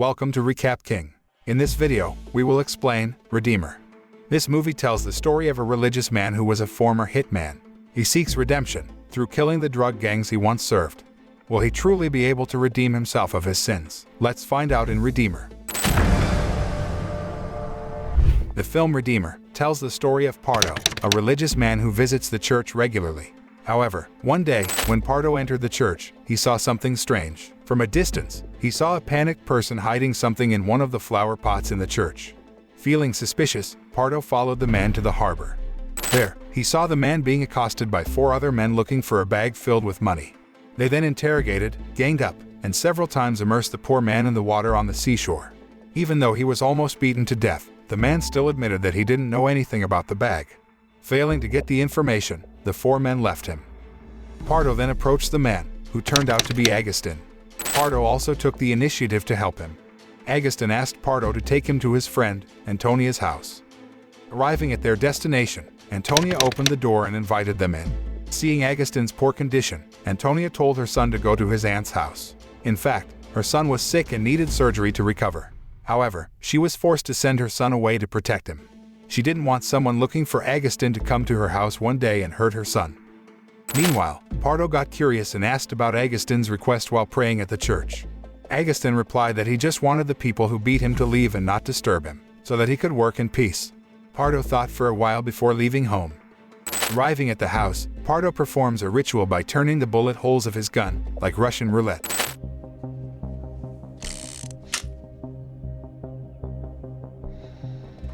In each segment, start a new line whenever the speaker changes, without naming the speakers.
Welcome to Recap King. In this video, we will explain Redeemer. This movie tells the story of a religious man who was a former hitman. He seeks redemption through killing the drug gangs he once served. Will he truly be able to redeem himself of his sins? Let's find out in Redeemer. The film Redeemer tells the story of Pardo, a religious man who visits the church regularly. However, one day, when Pardo entered the church, he saw something strange. From a distance, he saw a panicked person hiding something in one of the flower pots in the church. Feeling suspicious, Pardo followed the man to the harbor. There, he saw the man being accosted by 4 other men looking for a bag filled with money. They then interrogated, ganged up, and several times immersed the poor man in the water on the seashore. Even though he was almost beaten to death, the man still admitted that he didn't know anything about the bag. Failing to get the information, the 4 men left him. Pardo then approached the man, who turned out to be Agustin. Pardo also took the initiative to help him. Agustin asked Pardo to take him to his friend, Antonia's house. Arriving at their destination, Antonia opened the door and invited them in. Seeing Agustin's poor condition, Antonia told her son to go to his aunt's house. In fact, her son was sick and needed surgery to recover. However, she was forced to send her son away to protect him. She didn't want someone looking for Agustin to come to her house one day and hurt her son. Meanwhile, Pardo got curious and asked about Agustin's request while praying at the church. Agustin replied that he just wanted the people who beat him to leave and not disturb him, so that he could work in peace. Pardo thought for a while before leaving home. Arriving at the house, Pardo performs a ritual by turning the bullet holes of his gun, like Russian roulette.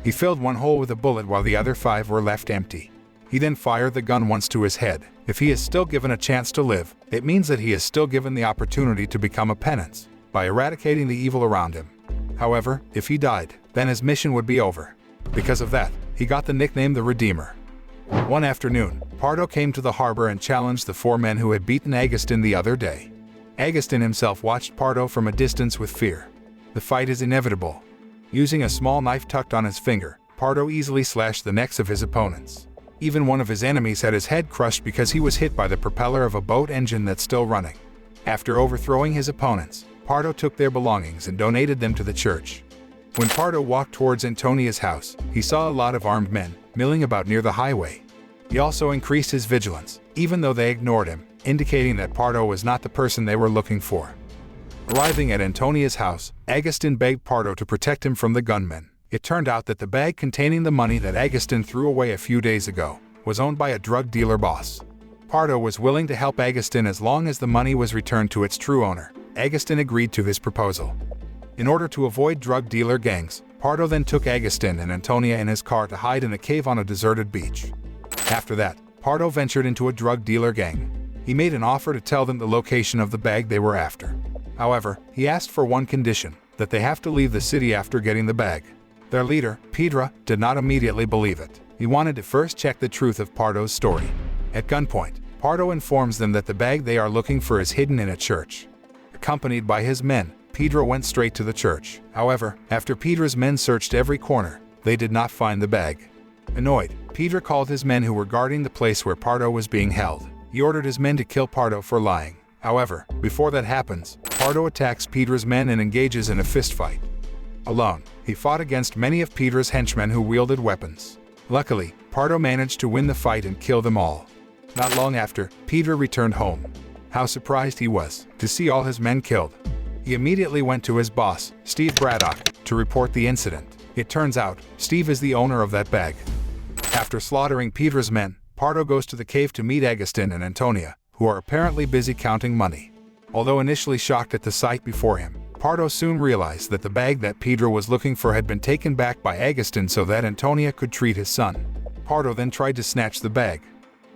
He filled one hole with a bullet while the other 5 were left empty. He then fired the gun once to his head. If he is still given a chance to live, it means that he is still given the opportunity to become a penance, by eradicating the evil around him. However, if he died, then his mission would be over. Because of that, he got the nickname the Redeemer. One afternoon, Pardo came to the harbor and challenged the 4 men who had beaten Agustin the other day. Agustin himself watched Pardo from a distance with fear. The fight is inevitable. Using a small knife tucked on his finger, Pardo easily slashed the necks of his opponents. Even one of his enemies had his head crushed because he was hit by the propeller of a boat engine that's still running. After overthrowing his opponents, Pardo took their belongings and donated them to the church. When Pardo walked towards Antonia's house, he saw a lot of armed men milling about near the highway. He also increased his vigilance, even though they ignored him, indicating that Pardo was not the person they were looking for. Arriving at Antonia's house, Agustin begged Pardo to protect him from the gunmen. It turned out that the bag containing the money that Agustin threw away a few days ago was owned by a drug dealer boss. Pardo was willing to help Agustin as long as the money was returned to its true owner. Agustin agreed to his proposal. In order to avoid drug dealer gangs, Pardo then took Agustin and Antonia in his car to hide in a cave on a deserted beach. After that, Pardo ventured into a drug dealer gang. He made an offer to tell them the location of the bag they were after. However, he asked for one condition, that they have to leave the city after getting the bag. Their leader, Pedro, did not immediately believe it. He wanted to first check the truth of Pardo's story. At gunpoint, Pardo informs them that the bag they are looking for is hidden in a church. Accompanied by his men, Pedro went straight to the church. However, after Pedro's men searched every corner, they did not find the bag. Annoyed, Pedro called his men who were guarding the place where Pardo was being held. He ordered his men to kill Pardo for lying. However, before that happens, Pardo attacks Pedro's men and engages in a fistfight. Alone, he fought against many of Pedro's henchmen who wielded weapons. Luckily, Pardo managed to win the fight and kill them all. Not long after, Pedro returned home. How surprised he was to see all his men killed. He immediately went to his boss, Steve Braddock, to report the incident. It turns out, Steve is the owner of that bag. After slaughtering Pedro's men, Pardo goes to the cave to meet Agustin and Antonia, who are apparently busy counting money. Although initially shocked at the sight before him, Pardo soon realized that the bag that Pedro was looking for had been taken back by Agustin so that Antonia could treat his son. Pardo then tried to snatch the bag.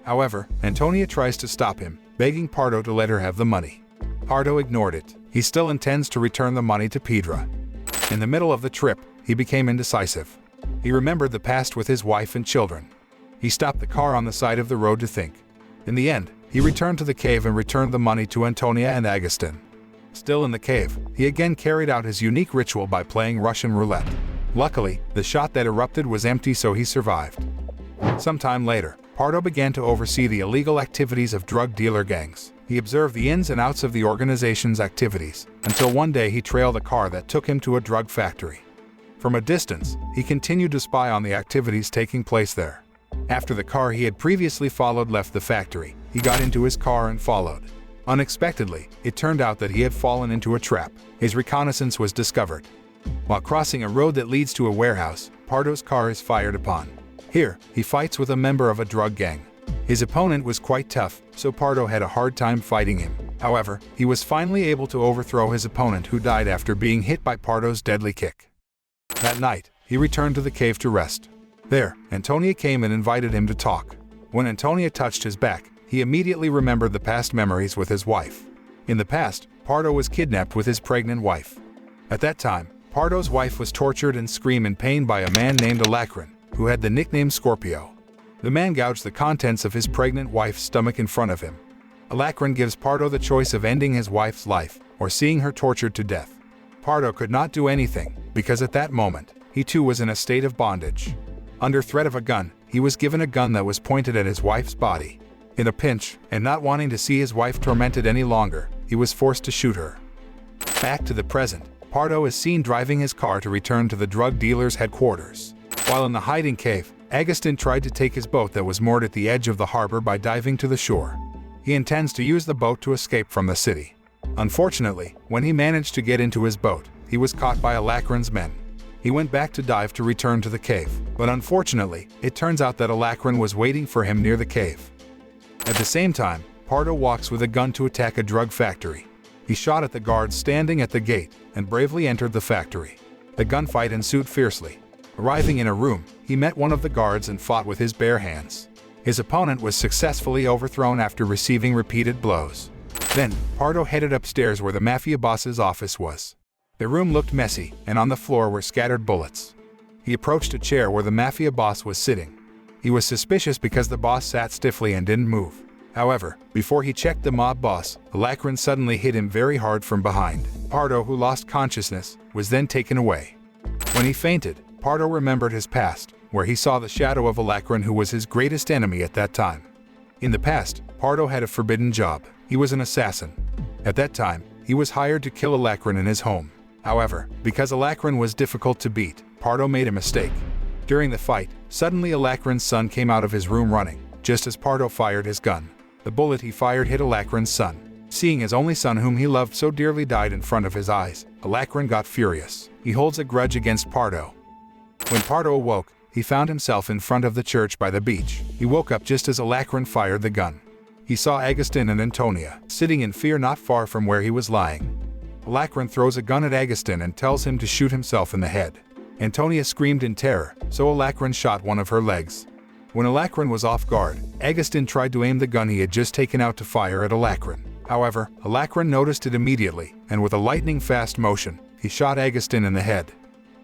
However, Antonia tries to stop him, begging Pardo to let her have the money. Pardo ignored it. He still intends to return the money to Pedro. In the middle of the trip, he became indecisive. He remembered the past with his wife and children. He stopped the car on the side of the road to think. In the end, he returned to the cave and returned the money to Antonia and Agustin. Still in the cave, he again carried out his unique ritual by playing Russian roulette. Luckily, the shot that erupted was empty, so he survived. Sometime later, Pardo began to oversee the illegal activities of drug dealer gangs. He observed the ins and outs of the organization's activities, until one day he trailed a car that took him to a drug factory. From a distance, he continued to spy on the activities taking place there. After the car he had previously followed left the factory, he got into his car and followed. Unexpectedly, it turned out that he had fallen into a trap. His reconnaissance was discovered. While crossing a road that leads to a warehouse, Pardo's car is fired upon. Here, he fights with a member of a drug gang. His opponent was quite tough, so Pardo had a hard time fighting him. However, he was finally able to overthrow his opponent, who died after being hit by Pardo's deadly kick. That night, he returned to the cave to rest. There, Antonia came and invited him to talk. When Antonia touched his back, he immediately remembered the past memories with his wife. In the past, Pardo was kidnapped with his pregnant wife. At that time, Pardo's wife was tortured and screamed in pain by a man named Alacrin, who had the nickname Scorpio. The man gouged the contents of his pregnant wife's stomach in front of him. Alacrin gives Pardo the choice of ending his wife's life or seeing her tortured to death. Pardo could not do anything, because at that moment, he too was in a state of bondage. Under threat of a gun, he was given a gun that was pointed at his wife's body. In a pinch, and not wanting to see his wife tormented any longer, he was forced to shoot her. Back to the present, Pardo is seen driving his car to return to the drug dealer's headquarters. While in the hiding cave, Agustin tried to take his boat that was moored at the edge of the harbor by diving to the shore. He intends to use the boat to escape from the city. Unfortunately, when he managed to get into his boat, he was caught by Alacrin's men. He went back to dive to return to the cave, but unfortunately, it turns out that Alacrin was waiting for him near the cave. At the same time, Pardo walks with a gun to attack a drug factory. He shot at the guards standing at the gate and bravely entered the factory. The gunfight ensued fiercely. Arriving in a room, he met one of the guards and fought with his bare hands. His opponent was successfully overthrown after receiving repeated blows. Then, Pardo headed upstairs where the mafia boss's office was. The room looked messy, and on the floor were scattered bullets. He approached a chair where the mafia boss was sitting. He was suspicious because the boss sat stiffly and didn't move. However, before he checked the mob boss, Alacrin suddenly hit him very hard from behind. Pardo, who lost consciousness, was then taken away. When he fainted, Pardo remembered his past, where he saw the shadow of Alacrin, who was his greatest enemy at that time. In the past, Pardo had a forbidden job. He was an assassin. At that time, he was hired to kill Alacrin in his home. However, because Alacrin was difficult to beat, Pardo made a mistake. During the fight, suddenly Alacrin's son came out of his room running, just as Pardo fired his gun. The bullet he fired hit Alacrin's son. Seeing his only son, whom he loved so dearly, died in front of his eyes, Alacrin got furious. He holds a grudge against Pardo. When Pardo awoke, he found himself in front of the church by the beach. He woke up just as Alacrin fired the gun. He saw Agustin and Antonia, sitting in fear not far from where he was lying. Alacrin throws a gun at Agustin and tells him to shoot himself in the head. Antonia screamed in terror, so Alacrin shot one of her legs. When Alacrin was off guard, Agustin tried to aim the gun he had just taken out to fire at Alacrin. However, Alacrin noticed it immediately, and with a lightning-fast motion, he shot Agustin in the head.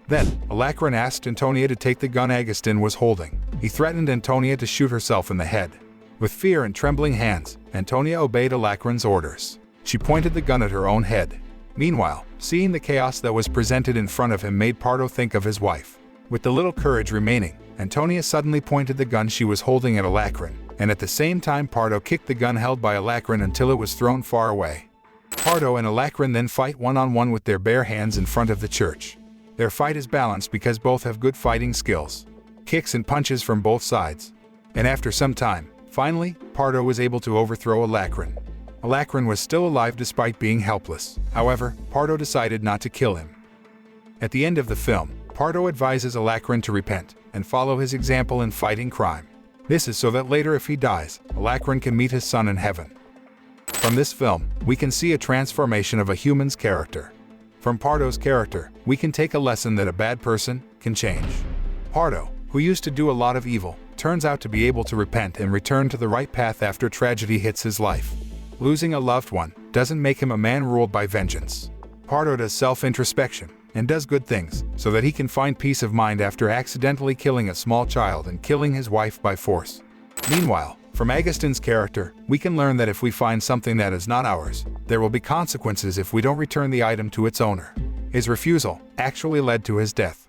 Then, Alacrin asked Antonia to take the gun Agustin was holding. He threatened Antonia to shoot herself in the head. With fear and trembling hands, Antonia obeyed Alacrin's orders. She pointed the gun at her own head. Meanwhile, seeing the chaos that was presented in front of him made Pardo think of his wife. With the little courage remaining, Antonia suddenly pointed the gun she was holding at Alacrin, and at the same time Pardo kicked the gun held by Alacrin until it was thrown far away. Pardo and Alacrin then fight one-on-one with their bare hands in front of the church. Their fight is balanced because both have good fighting skills. Kicks and punches from both sides. And after some time, finally, Pardo was able to overthrow Alacrin. Alacrin was still alive despite being helpless. However, Pardo decided not to kill him. At the end of the film, Pardo advises Alacrin to repent and follow his example in fighting crime. This is so that later, if he dies, Alacrin can meet his son in heaven. From this film, we can see a transformation of a human's character. From Pardo's character, we can take a lesson that a bad person can change. Pardo, who used to do a lot of evil, turns out to be able to repent and return to the right path after tragedy hits his life. Losing a loved one doesn't make him a man ruled by vengeance. Pardo does self-introspection and does good things so that he can find peace of mind after accidentally killing a small child and killing his wife by force. Meanwhile, from Agustin's character, we can learn that if we find something that is not ours, there will be consequences if we don't return the item to its owner. His refusal actually led to his death.